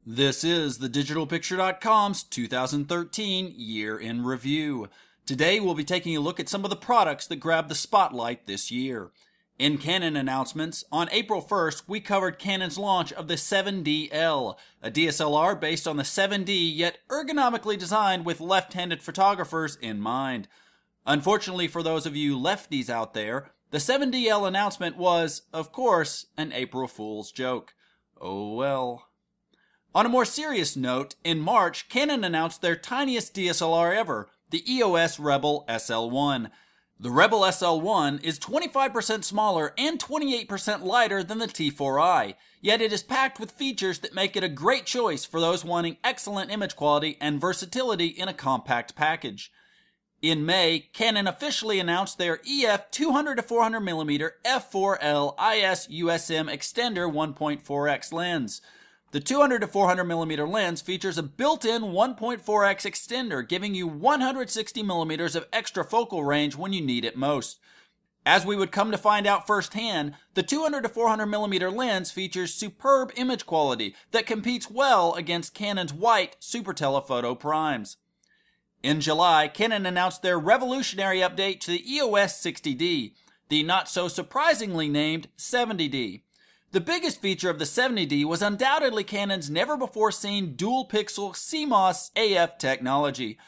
This is The-Digital-Picture.com's 2013 Year in Review. Today we'll be taking a look at some of the products that grabbed the spotlight this year. In Canon announcements, on April 1st we covered Canon's launch of the 7DL, a DSLR based on the 7D yet ergonomically designed with left-handed photographers in mind. Unfortunately for those of you lefties out there, the 7DL announcement was, of course, an April Fool's joke. Oh well. On a more serious note, in March, Canon announced their tiniest DSLR ever, the EOS Rebel SL1. The Rebel SL1 is 25% smaller and 28% lighter than the T4i, yet it is packed with features that make it a great choice for those wanting excellent image quality and versatility in a compact package. In May, Canon officially announced their EF 200-400mm f4L IS USM Extender 1.4x lens. The 200-400mm lens features a built-in 1.4x extender, giving you 160mm of extra focal range when you need it most. As we would come to find out firsthand, the 200-400mm lens features superb image quality that competes well against Canon's white Super Telephoto primes. In July, Canon announced their revolutionary update to the EOS 60D, the not-so-surprisingly named 70D. The biggest feature of the 70D was undoubtedly Canon's never-before-seen dual-pixel CMOS AF technology.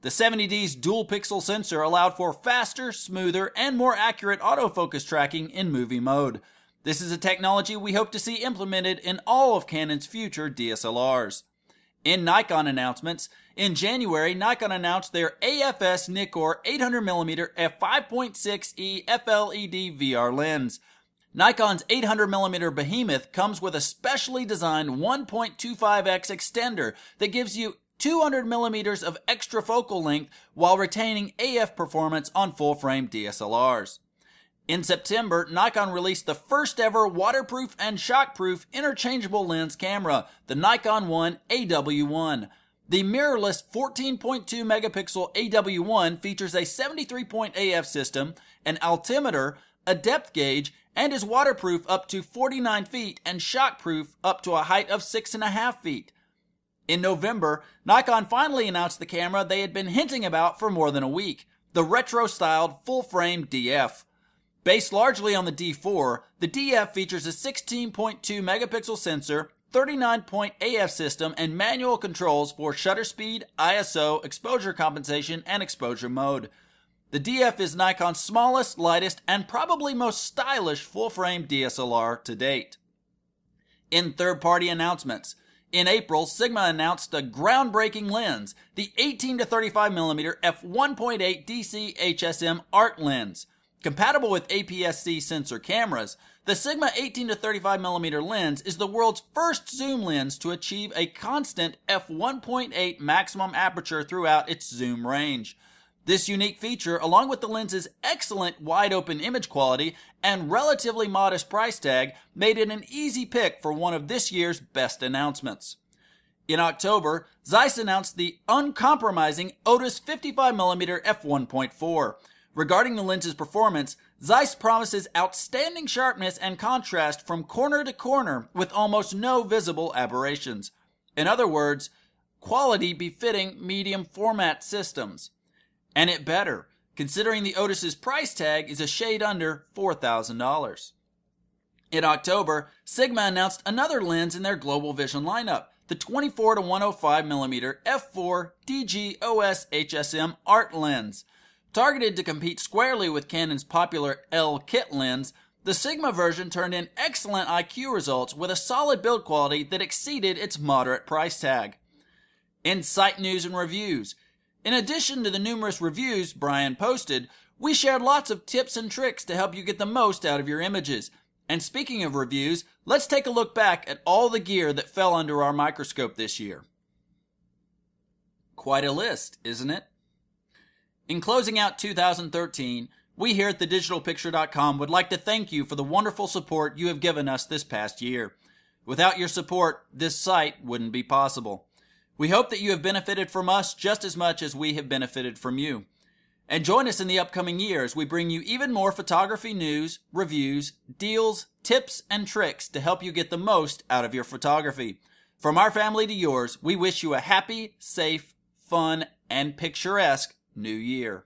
The 70D's dual-pixel sensor allowed for faster, smoother, and more accurate autofocus tracking in movie mode. This is a technology we hope to see implemented in all of Canon's future DSLRs. In Nikon announcements, in January, Nikon announced their AFS Nikkor 800mm f5.6e FLED VR lens. Nikon's 800mm behemoth comes with a specially designed 1.25x extender that gives you 200mm of extra focal length while retaining AF performance on full-frame DSLRs. In September, Nikon released the first ever waterproof and shockproof interchangeable lens camera, the Nikon 1 AW1. The mirrorless 14.2 megapixel AW1 features a 73-point AF system, an altimeter, a depth gauge, and is waterproof up to 49 feet and shockproof up to a height of 6.5 feet. In November, Nikon finally announced the camera they had been hinting about for more than a week, the retro-styled full-frame DF. Based largely on the D4, the DF features a 16.2 megapixel sensor, 39-point AF system, and manual controls for shutter speed, ISO, exposure compensation, and exposure mode. The DF is Nikon's smallest, lightest, and probably most stylish full-frame DSLR to date. In third-party announcements, in April, Sigma announced a groundbreaking lens, the 18-35mm f1.8 DC HSM ART lens. Compatible with APS-C sensor cameras, the Sigma 18-35mm lens is the world's first zoom lens to achieve a constant f1.8 maximum aperture throughout its zoom range. This unique feature, along with the lens's excellent wide-open image quality and relatively modest price tag, made it an easy pick for one of this year's best announcements. In October, Zeiss announced the uncompromising Otis 55mm f1.4. Regarding the lens's performance, Zeiss promises outstanding sharpness and contrast from corner to corner with almost no visible aberrations. In other words, quality befitting medium format systems. And it better, considering the Otis's price tag is a shade under $4,000. In October, Sigma announced another lens in their global vision lineup, the 24-105mm f4 DG OS HSM ART lens. Targeted to compete squarely with Canon's popular L-Kit lens, the Sigma version turned in excellent IQ results with a solid build quality that exceeded its moderate price tag. In site news and reviews, in addition to the numerous reviews Brian posted, we shared lots of tips and tricks to help you get the most out of your images. And speaking of reviews, let's take a look back at all the gear that fell under our microscope this year. Quite a list, isn't it? In closing out 2013, we here at The-Digital-Picture.com would like to thank you for the wonderful support you have given us this past year. Without your support, this site wouldn't be possible. We hope that you have benefited from us just as much as we have benefited from you. And join us in the upcoming year as we bring you even more photography news, reviews, deals, tips, and tricks to help you get the most out of your photography. From our family to yours, we wish you a happy, safe, fun, and picturesque New Year.